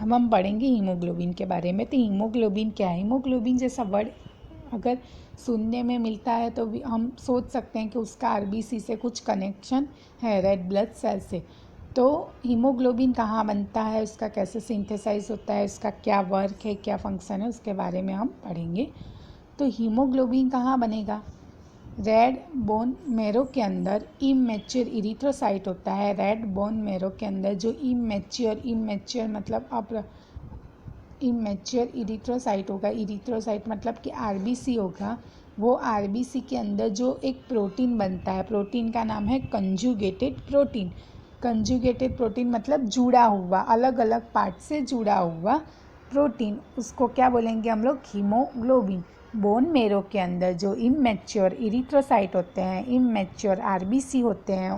अब हम पढ़ेंगे हीमोग्लोबिन के बारे में। तो हीमोग्लोबिन क्या है? हीमोग्लोबिन जैसा वर्ड अगर सुनने में मिलता है तो भी हम सोच सकते हैं कि उसका आरबीसी से कुछ कनेक्शन है, रेड ब्लड सेल से। तो हीमोग्लोबिन कहाँ बनता है, उसका कैसे सिंथेसाइज होता है, उसका क्या वर्क है, क्या फंक्शन है, उसके बारे में हम पढ़ेंगे। तो हीमोग्लोबिन कहाँ बनेगा? रेड बोन मेरो के अंदर इमेच्योर इरिथ्रोसाइट होता है। रेड बोन मेरो के अंदर जो इमेच्योर मतलब इमेच्योर इरिथ्रोसाइट होगा, इरिथ्रोसाइट मतलब कि आरबीसी होगा। वो आरबीसी के अंदर जो एक प्रोटीन बनता है, प्रोटीन का नाम है कंजुगेटेड प्रोटीन। कंजुगेटेड प्रोटीन मतलब जुड़ा हुआ, अलग अलग पार्ट से जुड़ा हुआ प्रोटीन, उसको क्या बोलेंगे हम लोग? हीमोग्लोबिन। बोन मेरो के अंदर जो इमेच्योर इरिथ्रोसाइट होते हैं, इमेच्योर आरबीसी होते हैं,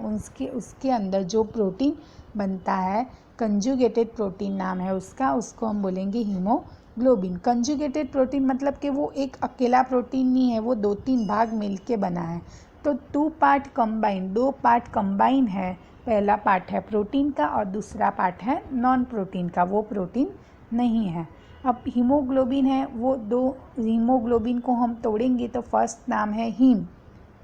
उसके अंदर जो प्रोटीन बनता है, कंजुगेटेड प्रोटीन नाम है उसका, उसको हम बोलेंगे हीमोग्लोबिन। कंजुगेटेड प्रोटीन मतलब कि वो एक अकेला प्रोटीन नहीं है, वो 2-3 भाग मिलके बना है। तो 2 पार्ट कंबाइन, 2 पार्ट कंबाइन है। पहला पार्ट है प्रोटीन का और दूसरा पार्ट है नॉन प्रोटीन का, वो प्रोटीन नहीं है। अब हीमोग्लोबिन है, वो 2 हीमोग्लोबिन को हम तोड़ेंगे तो फर्स्ट नाम है हीम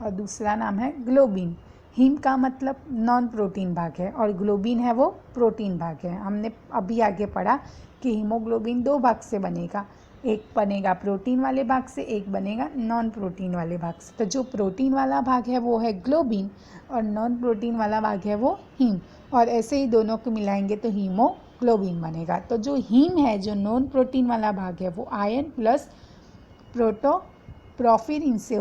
और दूसरा नाम है ग्लोबिन। हीम का मतलब नॉन प्रोटीन भाग है और ग्लोबिन है वो प्रोटीन भाग है। हमने अभी आगे पढ़ा कि हीमोग्लोबिन 2 भाग से बनेगा, एक बनेगा प्रोटीन वाले भाग से, एक बनेगा नॉन प्रोटीन वाले भाग से। तो जो प्रोटीन वाला भाग है वो है ग्लोबिन और नॉन प्रोटीन वाला भाग है वो हीम, और ऐसे ही दोनों को मिलाएंगे तो हीमोग्लोबिन बनेगा। तो जो हीम है, जो नॉन प्रोटीन वाला भाग है, वो आयन प्लस प्रोटोप्रोफिरिन से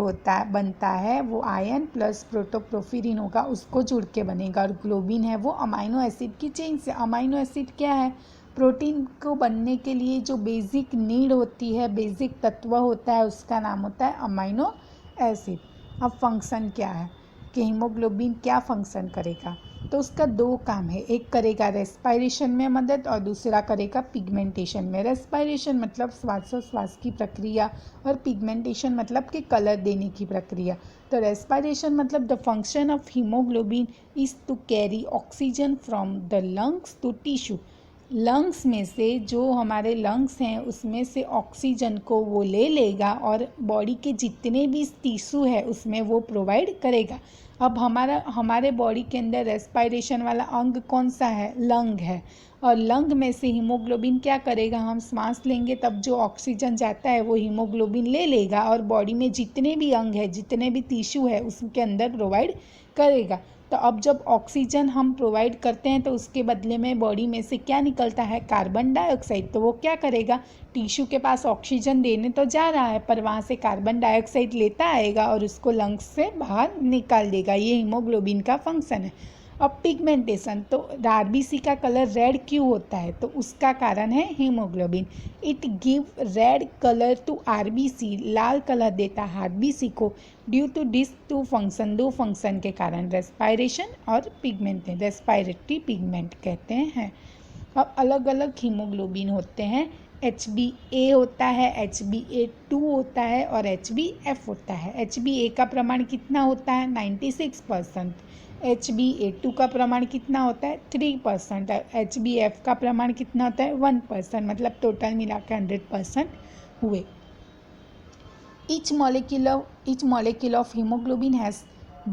बनता है। वो आयन प्लस प्रोटोप्रोफिरिन होगा, उसको जुड़ के बनेगा। और ग्लोबिन है वो अमाइनो एसिड की चेन से। अमाइनो एसिड क्या है? प्रोटीन को बनने के लिए जो बेसिक नीड होती है, बेसिक तत्व होता है, उसका नाम होता है अमाइनो एसिड। अब फंक्शन क्या है कि हीमोग्लोबिन क्या फंक्शन करेगा? तो उसका 2 काम है, एक करेगा रेस्पायरेशन में मदद और दूसरा करेगा पिगमेंटेशन में। रेस्पायरेशन मतलब श्वासोश्वास की प्रक्रिया और पिगमेंटेशन मतलब कि कलर देने की प्रक्रिया। तो रेस्पायरेशन मतलब the function of haemoglobin is to carry oxygen from the lungs to tissue. Lungs में से, जो हमारे लंग्स हैं उसमें से ऑक्सीजन को वो ले लेगा और बॉडी के जितने भी टिश्यू है उसमें वो प्रोवाइड करेगा। अब हमारे बॉडी के अंदर रेस्पायरेशन वाला अंग कौन सा है? लंग है। और लंग में से हीमोग्लोबिन क्या करेगा? हम सांस लेंगे तब जो ऑक्सीजन जाता है वो हीमोग्लोबिन ले लेगा और बॉडी में जितने भी अंग है, जितने भी टिश्यू है उसके अंदर प्रोवाइड करेगा। तो अब जब ऑक्सीजन हम प्रोवाइड करते हैं तो उसके बदले में बॉडी में से क्या निकलता है? Carbon dioxide. तो वो क्या करेगा? टिश्यू के पास ऑक्सीजन देने तो जा रहा है पर वहाँ से कार्बन डाइऑक्साइड लेता आएगा और उसको लंग्स से बाहर निकाल देगा। ये हीमोग्लोबिन का फंक्शन है। अब पिगमेंटेशन, तो आरबीसी का कलर रेड क्यों होता है? तो उसका कारण है haemoglobin. It give red colour to RBC, लाल कलर देता है आरबीसी को due to this 2 function, 2 function के कारण, रेस्पायरेशन और पिगमेंट, रेस्पायरेटरी पिगमेंट कहते हैं। अब अलग अलग हीमोग्लोबिन होते हैं। HbA होता है, HbA2 होता है और HbF होता है। HbA का प्रमाण कितना होता है? 96%। HbA2 का प्रमाण कितना होता है? 3%। HbF का प्रमाण कितना होता है? 1%। मतलब टोटल मिला के 100% हुए। Each molecule of hemoglobin has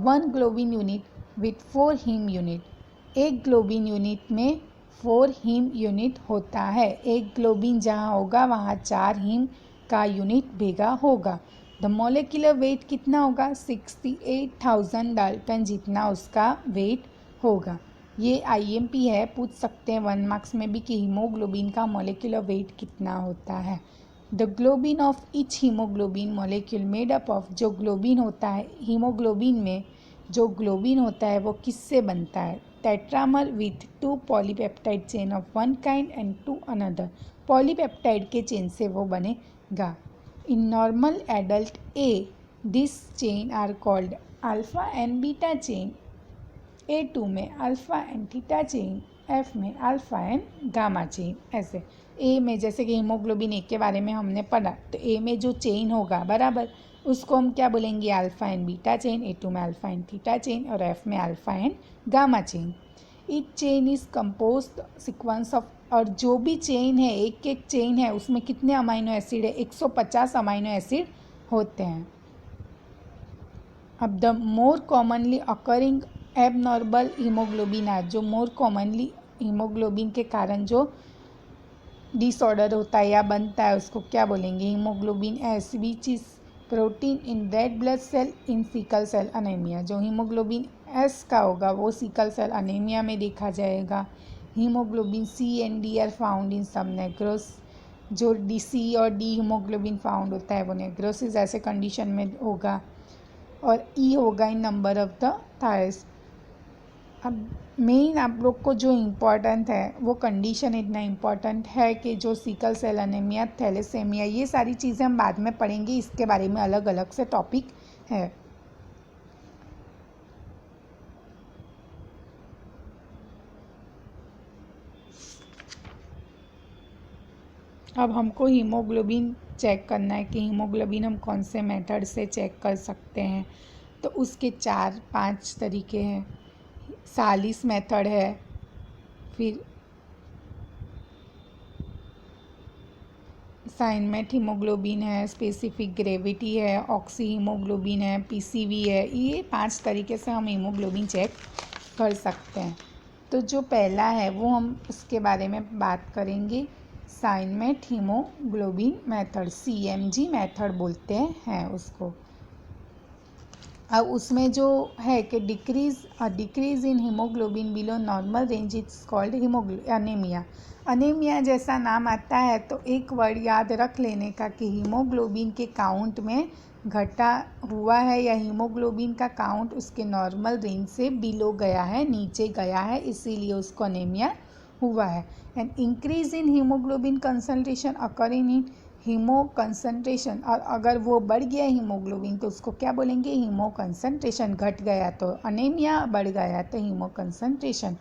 1 globin unit with 4 heme unit. एक ग्लोबिन यूनिट में 4 हीम यूनिट होता है। एक ग्लोबिन जहाँ होगा वहाँ 4 हीम का यूनिट भेगा होगा। द मोलिकुलर वेट कितना होगा? 68,000 डाल्टन जितना उसका वेट होगा। ये IMP है, पूछ सकते हैं 1 मार्क्स में भी कि हीमोग्लोबिन का मोलिकुलर वेट कितना होता है। The globin of each haemoglobin molecule made up of, जो ग्लोबिन होता है हीमोग्लोबिन में, जो ग्लोबिन होता है वो किससे बनता है? Tetramer with 2 polypeptide chain of 1 kind and 2 another. Polypeptide के चेन से वो बनेगा। In normal adult A this chain are called alpha and beta chain. A2 में alpha and theta chain, F में अल्फ़ा एंड गामा चेन। ऐसे A में, जैसे कि हीमोग्लोबिन A के बारे में हमने पढ़ा, तो A में जो चेन होगा बराबर, उसको हम क्या बोलेंगे? Alpha and beta chain. A2 में अल्फ़ा एंड थीटा चेन और F में alpha and gamma chain. It chain is composed sequence of, और जो भी चेन है, एक एक चेन है, उसमें कितने अमाइनो एसिड है, 150 अमाइनो एसिड होते हैं। अब the more commonly occurring abnormal haemoglobin are, जो मोर कॉमनली हीमोग्लोबिन के कारण जो डिसऑर्डर होता है या बनता है उसको क्या बोलेंगे, haemoglobin S, which is protein in red blood cell in sickle cell anaemia. जो हीमोग्लोबिन एस का होगा वो सिकल सेल अनेमिया में देखा जाएगा। Haemoglobin C and D are found in सब नेग्रोस, जो डी सी और डी हीमोग्लोबिन फाउंड होता है वो नेग्रोसिस ऐसे कंडीशन में होगा। और ई होगा इन नंबर ऑफ द थायर्स। अब मेन आप लोग को जो इम्पोर्टेंट है वो कंडीशन इतना इम्पोर्टेंट है कि जो सिकल सेल एनीमिया, थैलेसेमिया, ये सारी चीज़ें हम बाद में पढ़ेंगे, इसके बारे में अलग अलग से टॉपिक है। अब हमको हीमोग्लोबिन चेक करना है कि हीमोग्लोबिन हम कौन से मेथड से चेक कर सकते हैं। तो उसके 4-5 तरीके हैं। सालिस मेथड है, फिर साइनमेट हीमोग्लोबिन है, स्पेसिफिक ग्रेविटी है, ऑक्सी हीमोग्लोबिन है, पीसीवी है। ये 5 तरीके से हम हीमोग्लोबिन चेक कर सकते हैं। तो जो पहला है वो हम उसके बारे में बात करेंगे, साइनमेट हीमोग्लोबिन मेथड, सीएमजी मेथड बोलते हैं उसको। अब उसमें जो है कि decrease in haemoglobin below normal range is called anaemia. Anaemia जैसा नाम आता है तो एक वर्ड याद रख लेने का कि हीमोग्लोबिन के काउंट में घटा हुआ है या हीमोग्लोबिन का काउंट उसके नॉर्मल रेंज से बिलो गया है, नीचे गया है, इसीलिए उसको अनेमिया हुआ है। And increase in haemoglobin concentration occurring in haemoconcentration, और अगर वो बढ़ गया हीमोग्लोबिन तो उसको क्या बोलेंगे, हीमो कंसंट्रेशन। घट गया तो अनेमिया, बढ़ गया तो haemoconcentration.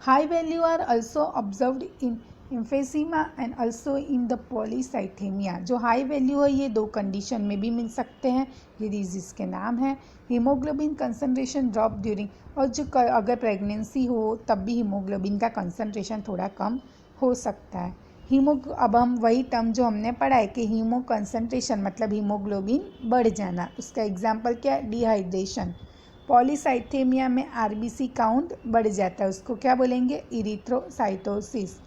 High value are also observed in emphysema and also in the polycythaemia. जो हाई वैल्यू है ये 2 कंडीशन में भी मिल सकते हैं, ये डिजीज़ के नाम है। हीमोग्लोबिन कंसंट्रेशन ड्रॉप ड्यूरिंग, और जो अगर प्रेगनेंसी हो तब भी हीमोग्लोबिन का कंसंट्रेशन थोड़ा कम हो सकता है। अब हम वही टर्म जो हमने पढ़ा है कि हीमो कंसंट्रेशन मतलब हीमोग्लोबिन बढ़ जाना, उसका एग्जांपल क्या है, डिहाइड्रेशन। पॉलीसाइथेमिया में आरबीसी काउंट बढ़ जाता है, उसको क्या बोलेंगे, इरिथ्रोसाइटोसिस।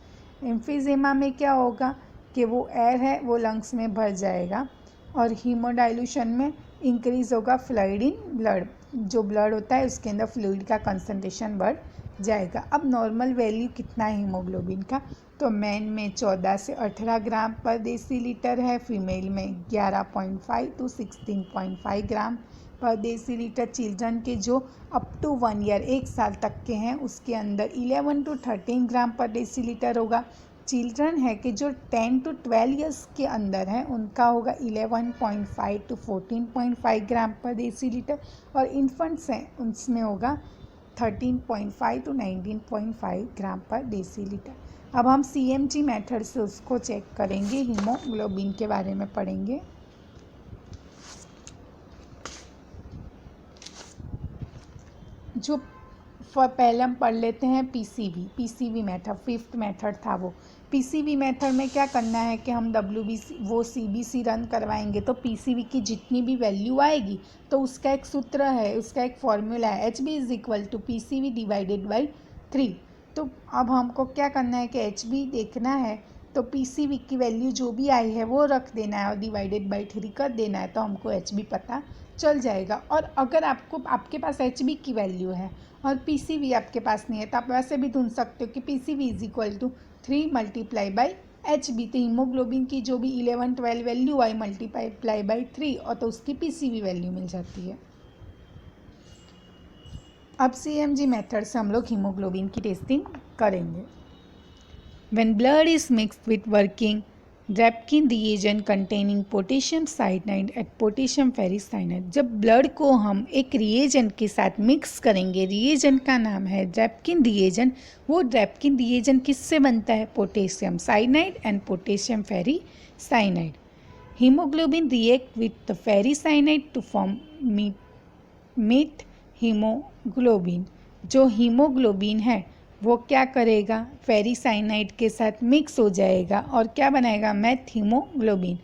एम्फीजेमा में क्या होगा कि वो एयर है वो लंग्स में भर जाएगा। और हीमोडाइल्यूशन में इंक्रीज होगा फ्लूइड इन ब्लड, जो ब्लड होता है उसके अंदर फ्लूइड का कंसंट्रेशन बढ़ जाएगा। अब नॉर्मल वैल्यू कितना है हीमोग्लोबिन का, तो मैन में 14 से 18 ग्राम पर डेसीलीटर है, फीमेल में 11.5 to 16.5 ग्राम पर डेसीलीटर। चिल्ड्रन के जो अप टू 1 ईयर 1 साल तक के हैं उसके अंदर 11 to 13 ग्राम पर डेसीलीटर होगा। चिल्ड्रन है कि जो 10 to 12 ईयर्स के अंदर हैं उनका होगा 11.5 to 14.5 ग्राम पर डेसीलीटर, और इन्फेंट्स हैं उसमें होगा 13.5 to 19.5 ग्राम पर डेसीलीटर। अब हम सीएमजी मेथड से उसको चेक करेंगे, हीमोग्लोबिन के बारे में पढ़ेंगे। जो पहले हम पढ़ लेते हैं पीसीवी मेथड, 5th मेथड था वो। पीसीवी मेथड में क्या करना है कि हम वो सीबीसी रन करवाएंगे तो पीसीवी की जितनी भी वैल्यू आएगी तो उसका एक सूत्र है, उसका एक फॉर्मूला है, HB is equal to PCV divided by 3। तो अब हमको क्या करना है कि HB देखना है तो PCV की वैल्यू जो भी आई है वो रख देना है और डिवाइडेड बाई 3 कर देना है, तो हमको HB पता चल जाएगा। और अगर आपके पास HB की वैल्यू है और PCV आपके पास नहीं है तो आप वैसे भी ढूंढ सकते हो कि PCV is equal to 3 multiply by HB। तो हीमोग्लोबिन की जो भी 11-12 वैल्यू आई मल्टीप्लाई बाई 3 और तो उसकी PCV वैल्यू मिल जाती है। अब CMG मेथड से हम लोग हीमोग्लोबिन की टेस्टिंग करेंगे। When blood is mixed with working Drebkin reagent containing potassium cyanide and potassium ferricyanide, जब ब्लड को हम एक रिएजेंट के साथ मिक्स करेंगे, रिएजेंट का नाम है ड्रेपकिन रिएजेंट। वो ड्रेपकिन रिएजेंट किससे बनता है, potassium cyanide and potassium ferricyanide. Haemoglobin react with the ferricyanide to form methaemoglobin. जो हीमोग्लोबिन है वो क्या करेगा, फेरिसाइनाइड के साथ मिक्स हो जाएगा और क्या बनाएगा, methaemoglobin.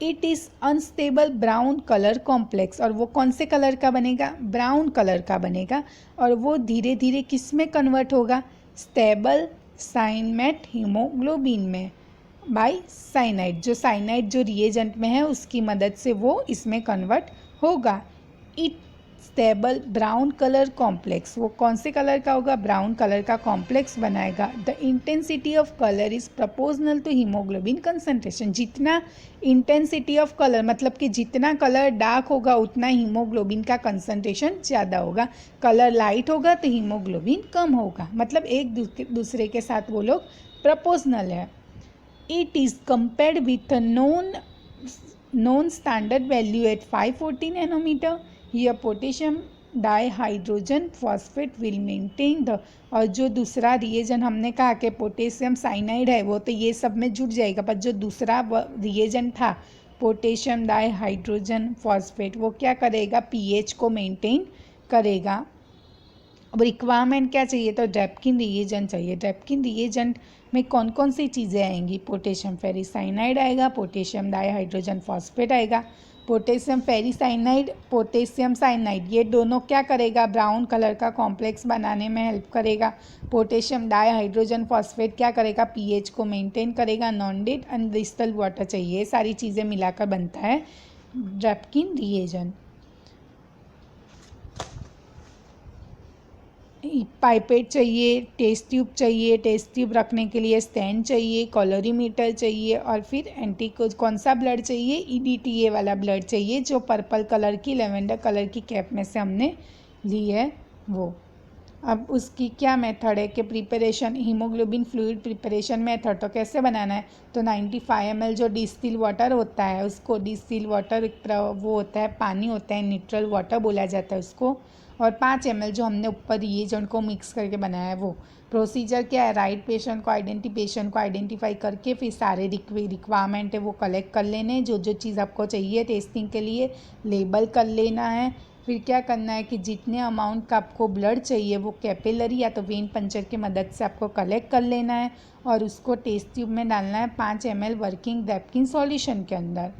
It is unstable brown colour complex, और वो कौन से कलर का बनेगा, ब्राउन कलर का बनेगा, और वो धीरे धीरे किस में कन्वर्ट होगा, स्टेबल साइनमेट हीमोग्लोबिन में बाय साइनाइड। जो साइनाइड जो रिएजेंट में है उसकी मदद से वो इसमें कन्वर्ट होगा। It stable brown colour complex, वो कौन से कलर का होगा, ब्राउन कलर का कॉम्प्लेक्स बनाएगा। The intensity of colour is proportional to haemoglobin concentration. जितना इंटेंसिटी ऑफ कलर मतलब कि जितना कलर डार्क होगा उतना हीमोग्लोबिन का कंसंट्रेशन ज़्यादा होगा। कलर लाइट होगा तो हीमोग्लोबिन कम होगा, मतलब एक दूसरे के साथ वो लोग प्रपोजनल है। It is compared with a known standard value at 540 nanometer. Here potassium dihydrogen phosphate will maintain the, और जो दूसरा रिएजन हमने कहा कि पोटेशियम साइनाइड है वो तो ये सब में जुड़ जाएगा, पर जो दूसरा रिएजन था पोटेशियम डाइहाइड्रोजन फॉस्फेट वो क्या करेगा, पीएच को मेंटेन करेगा। अब रिक्वायरमेंट क्या चाहिए, तो ड्रेपकिन रिएजेंट चाहिए। ड्रेपकिन रिएजेंट में कौन कौन सी चीज़ें आएंगी, पोटेशियम फेरिसाइनाइड आएगा, पोटेशियम डाइहाइड्रोजन फॉस्फेट आएगा। पोटेशियम फेरिसाइनाइड, पोटेशियम साइनाइड, ये दोनों क्या करेगा, ब्राउन कलर का कॉम्प्लेक्स बनाने में हेल्प करेगा। पोटेशियम डाइहाइड्रोजन फॉस्फेट क्या करेगा, पीएच को मेंटेन करेगा। Non debt and distal water चाहिए, सारी चीज़ें मिलाकर बनता है ड्रेपकिन रिएजेंट। पाइपेट चाहिए, टेस्ट ट्यूब चाहिए, टेस्ट ट्यूब रखने के लिए स्टैंड चाहिए, कैलोरीमीटर चाहिए, और फिर एंटी कौन सा ब्लड चाहिए, ईडीटीए वाला ब्लड चाहिए जो पर्पल कलर की लेवेंडर कलर की कैप में से हमने ली है वो। अब उसकी क्या मेथड है कि preparation, haemoglobin fluid preparation method, तो कैसे बनाना है, तो 95 ml जो डिस्टिल वाटर होता है उसको, डिस्टिल वाटर वो होता है पानी होता है, न्यूट्रल वाटर बोला जाता है उसको, और 5 ml जो हमने ऊपर रिएजेंट को मिक्स करके बनाया है वो। प्रोसीजर क्या है, राइट पेशेंट को आइडेंटिफाई करके फिर सारे रिक्वायरमेंट है वो कलेक्ट कर लेने, जो जो चीज़ आपको चाहिए टेस्टिंग के लिए लेबल कर लेना है। फिर क्या करना है कि जितने अमाउंट का आपको ब्लड चाहिए वो कैपिलरी या तो वेन पंचर की मदद से आपको कलेक्ट कर लेना है, और उसको टेस्ट ट्यूब में डालना है 5 ml वर्किंग ड्रेपकिन सॉल्यूशन के अंदर।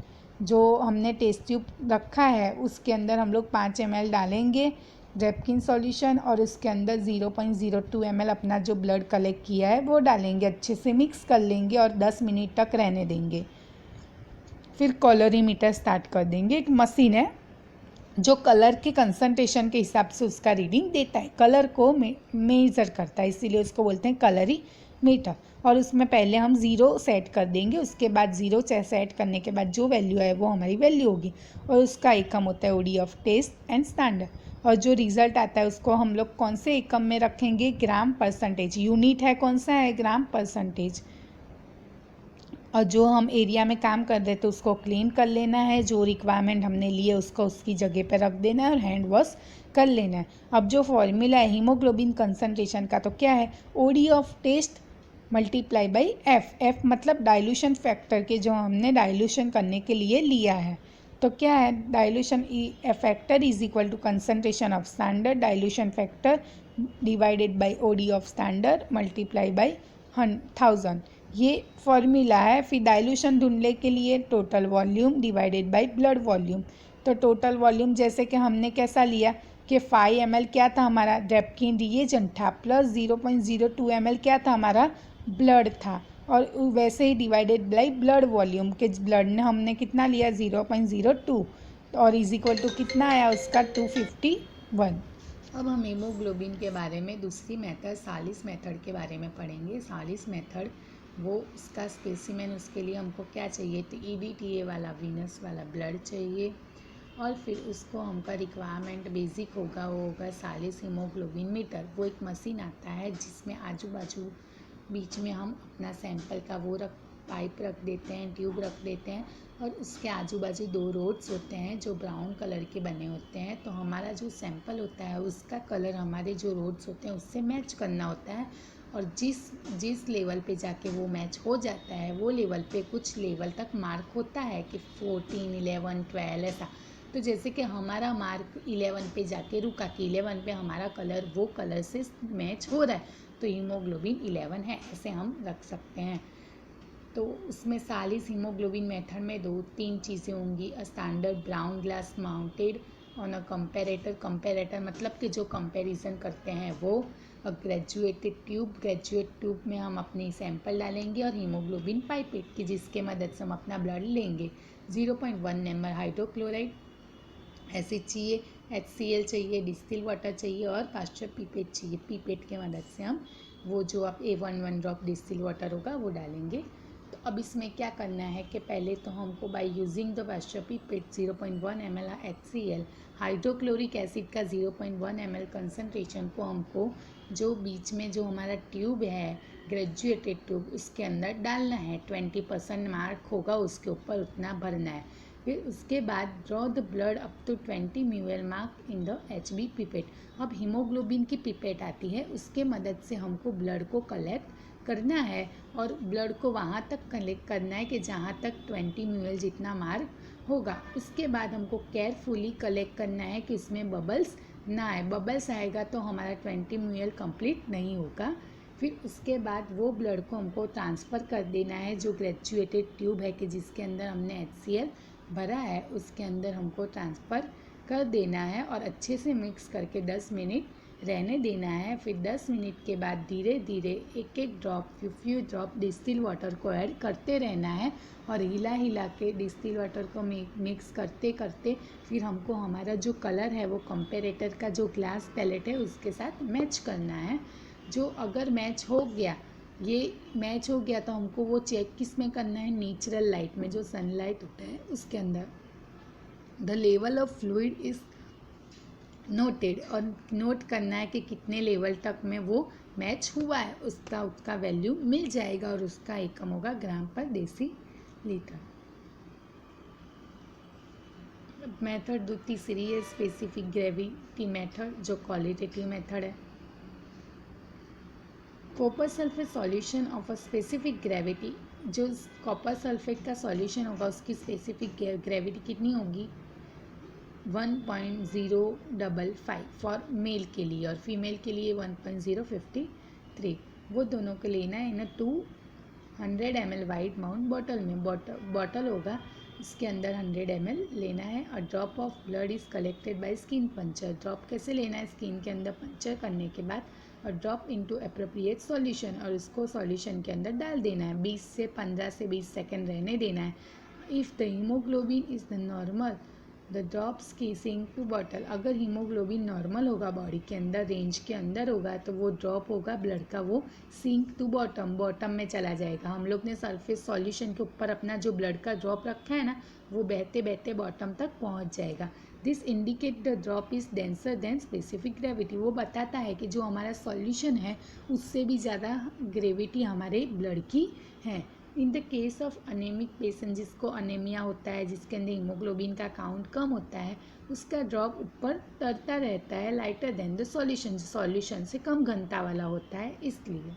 जो हमने टेस्ट ट्यूब रखा है उसके अंदर हम लोग 5 ml डालेंगे ड्रेपकिन सॉल्यूशन, और उसके अंदर 0.02 ml अपना जो ब्लड कलेक्ट किया है वो डालेंगे, अच्छे से मिक्स कर लेंगे और 10 मिनट तक रहने देंगे। फिर कैलोरीमीटर स्टार्ट कर देंगे। एक मशीन है जो कलर के कंसंट्रेशन के हिसाब से उसका रीडिंग देता है, कलर को मेजर करता है, इसीलिए उसको बोलते हैं कलरीमीटर। और उसमें पहले हम 0 सेट कर देंगे, उसके बाद 0 सेट करने के बाद जो वैल्यू है वो हमारी वैल्यू होगी, और उसका एकम होता है OD of test and standard. और जो रिज़ल्ट आता है उसको हम लोग कौन से एकम में रखेंगे, ग्राम परसेंटेज, यूनिट है कौन सा है, ग्राम परसेंटेज। और जो हम एरिया में काम कर रहे थे उसको क्लीन कर लेना है, जो रिक्वायरमेंट हमने लिए उसको उसकी जगह पर रख देना है और हैंड वॉश कर लेना है। अब जो फॉर्मूला है हीमोग्लोबिन कंसंट्रेशन का तो क्या है, OD of test multiply by F, F मतलब डाइल्यूशन फैक्टर के जो हमने डाइल्यूशन करने के लिए लिया है। तो क्या है, dilution factor is equal to concentration of standard dilution factor divided by OD of standard multiply by 1000, ये फॉर्मूला है। फिर डाइल्यूशन ढूंढने के लिए total volume divided by blood volume. तो टोटल वॉल्यूम जैसे कि हमने कैसा लिया कि 5 ml क्या था हमारा ड्रेपकिन रिएजेंट था, प्लस 0.02 ml क्या था हमारा ब्लड था, और वैसे ही डिवाइडेड बाय ब्लड वॉल्यूम के ब्लड ने हमने कितना लिया 0.02, और इज इक्वल टू कितना आया उसका 251। अब हम हीमोग्लोबिन के बारे में दूसरी मेथड सालिस मेथड के बारे में पढ़ेंगे। सालिस मेथड वो उसका स्पेसिमेन, उसके लिए हमको क्या चाहिए, तो ईडीटीए वाला वीनस वाला ब्लड चाहिए, और फिर उसको हमका रिक्वायरमेंट बेसिक होगा वो होगा सालिस हीमोग्लोबिन मीटर। वो एक मशीन आता है जिसमें आजू बाजू बीच में हम अपना सैंपल का वो पाइप रख देते हैं, ट्यूब रख देते हैं, और उसके आजू बाजू 2 रोड्स होते हैं जो ब्राउन कलर के बने होते हैं। तो हमारा जो सैंपल होता है उसका कलर हमारे जो रोड्स होते हैं उससे मैच करना होता है, और जिस लेवल पे जाके वो मैच हो जाता है वो लेवल पे कुछ लेवल तक मार्क होता है कि 14, 11, 12 ऐसा। तो जैसे कि हमारा मार्क 11 पे जाके रुका कि 11 पे हमारा कलर वो कलर से मैच हो रहा है, तो हीमोग्लोबिन 11 है, ऐसे हम रख सकते हैं। तो उसमें सालिस हीमोग्लोबिन मेथड में 2-3 चीज़ें होंगी। A standard brown glass mounted on a comparator मतलब कि जो कंपैरिजन करते हैं वो। अ ग्रेजुएट ट्यूब में हम अपनी सैंपल डालेंगे और हीमोग्लोबिन पाइपेट की जिसके मदद से हम अपना ब्लड लेंगे। 0.1 ml हाइड्रोक्लोराइड एसिड चाहिए, HCl चाहिए, डिस्टिल वाटर चाहिए और पास्चर पीपेट चाहिए। पीपेट के मदद से हम वो जो आप 1 ड्रॉप डिस्टिल वाटर होगा वो डालेंगे। तो अब इसमें क्या करना है कि पहले तो हमको by using the Pasteur pipette 0.1 ml HCl hydrochloric acid का 0.1 ml कंसनट्रेशन को हमको जो बीच में जो हमारा ट्यूब है ग्रेजुएटेड ट्यूब उसके अंदर डालना है। 20% मार्क होगा उसके ऊपर उतना भरना है। फिर उसके बाद draw the blood up to 20 ml mark in the HB pipette. अब हीमोग्लोबिन की पिपेट आती है, उसके मदद से हमको ब्लड को कलेक्ट करना है और ब्लड को वहाँ तक कलेक्ट करना है कि जहाँ तक 20 ml जितना मार्क होगा। उसके बाद हमको केयरफुली कलेक्ट करना है कि इसमें बबल्स ना आए। बबल्स आएगा तो हमारा 20 ml कंप्लीट नहीं होगा। फिर उसके बाद वो ब्लड को हमको ट्रांसफ़र कर देना है जो ग्रेजुएटेड ट्यूब है कि जिसके अंदर हमने HCl भरा है उसके अंदर हमको ट्रांसफ़र कर देना है और अच्छे से मिक्स करके 10 मिनट रहने देना है। फिर 10 मिनट के बाद धीरे धीरे एक drop few drop distil water को ऐड करते रहना है और हिला के डिस्टिल वाटर को मिक्स करते करते फिर हमको हमारा जो कलर है वो कंपेरेटर का जो ग्लास पैलेट है उसके साथ मैच करना है। जो अगर मैच हो गया तो हमको वो चेक किस में करना है, नेचुरल लाइट में जो सनलाइट होता है उसके अंदर। The level of fluid is noted और नोट करना है कि कितने लेवल तक में वो मैच हुआ है, उसका वैल्यू मिल जाएगा और उसका एकम होगा ग्राम पर डेसी लीटर। मेथड तीसरी है स्पेसिफिक ग्रेविटी मेथड जो क्वालिटेटिव मेथड है। Copper sulphate solution of a specific gravity, जो कॉपर सल्फेट का सॉल्यूशन होगा उसकी स्पेसिफिक ग्रेविटी कितनी होगी 1.055 फॉर मेल के लिए और फीमेल के लिए 1.053। वो दोनों को लेना है इन 200 ml वाइट माउंट बॉटल में। बॉटल होगा इसके अंदर 100 ml लेना है। और drop of blood is collected by skin puncture. Drop कैसे लेना है, स्किन के अंदर पंचर करने के बाद और ड्रॉप इनटू अप्रोप्रिएट सॉल्यूशन और इसको सॉल्यूशन के अंदर डाल देना है। 15 से 20 सेकेंड रहने देना है। If the haemoglobin is the normal the drops की सिंक टू बॉटल। अगर हीमोग्लोबिन नॉर्मल होगा बॉडी के अंदर रेंज के अंदर होगा तो वो ड्रॉप होगा ब्लड का वो सिंक टू बॉटम में चला जाएगा। हम लोग ने सरफेस सॉल्यूशन के ऊपर अपना जो ब्लड का ड्रॉप रखा है ना वो बहते बहते बॉटम तक पहुंच जाएगा। This indicate the drop is denser then specific gravity. वो बताता है कि जो हमारा सॉल्यूशन है उससे भी ज़्यादा ग्रेविटी हमारे ब्लड की है। In the case of anaemic patient जिसको अनेमिया होता है, जिसके अंदर हीमोग्लोबिन का काउंट कम होता है, उसका ड्रॉप ऊपर तरता रहता है lighter than the solution, solution से कम घनता वाला होता है इसलिए।